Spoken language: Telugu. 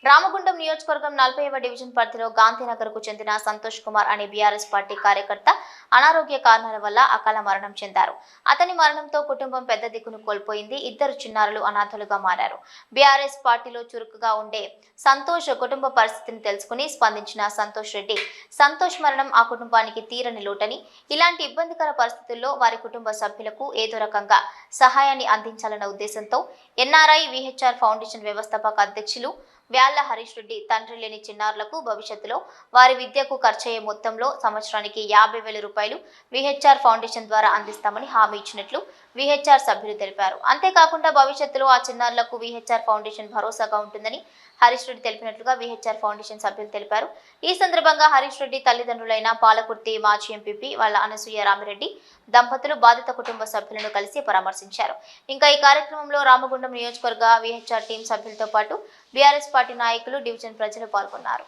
రామగుండం నియోజకవర్గం 40వ డివిజన్ పరిధిలో గాంధీనగర్కు చెందిన సంతోష్ కుమార్ అనే బీఆర్ఎస్ పార్టీ కార్యకర్త అనారోగ్య కారణాల వల్ల అకాల మరణం చెందారు. అతని మరణంతో కుటుంబం పెద్ద దిక్కును కోల్పోయింది. ఇద్దరు చిన్నారులు అనాథలుగా మారారు. బీఆర్ఎస్ పార్టీలో చురుకుగా ఉండే సంతోష్ కుటుంబ పరిస్థితిని తెలుసుకుని స్పందించిన సంతోష్ రెడ్డి, సంతోష్ మరణం ఆ కుటుంబానికి తీరని లోటని, ఇలాంటి ఇబ్బందికర పరిస్థితుల్లో వారి కుటుంబ సభ్యులకు ఏదో రకంగా సహాయాన్ని అందించాలన్న ఉద్దేశంతో ఎన్ఆర్ఐ విహెచ్ఆర్ ఫౌండేషన్ వ్యవస్థాపక అధ్యక్షులు వ్యాళ్ల హరీష్ రెడ్డి తండ్రి లేని చిన్నారులకు భవిష్యత్తులో వారి విద్యకు ఖర్చయ్యే మొత్తంలో సంవత్సరానికి 50,000 రూపాయలు విహెచ్ఆర్ ఫౌండేషన్ ద్వారా అందిస్తామని హామీ ఇచ్చినట్లు విహెచ్ఆర్ సభ్యులు తెలిపారు. అంతేకాకుండా భవిష్యత్తులో ఆ చిన్నారులకు విహెచ్ఆర్ ఫౌండేషన్ భరోసాగా ఉంటుందని హరీష్ రెడ్డి తెలిపినట్లుగా విహెచ్ఆర్ ఫౌండేషన్ సభ్యులు తెలిపారు. ఈ సందర్భంగా హరీష్ రెడ్డి తల్లిదండ్రులైన పాలకుర్తి మాజీ ఎంపీపీ వాళ్ళ అనసూయ రామిరెడ్డి దంపతులు బాధిత కుటుంబ సభ్యులను కలిసి పరామర్శించారు. ఇంకా ఈ కార్యక్రమంలో రామగుండం నియోజకవర్గ విహెచ్ఆర్ టీం సభ్యులతో పాటు బీఆర్ఎస్ పార్టీ నాయకులు, డివిజన్ ప్రజలు పాల్గొన్నారు.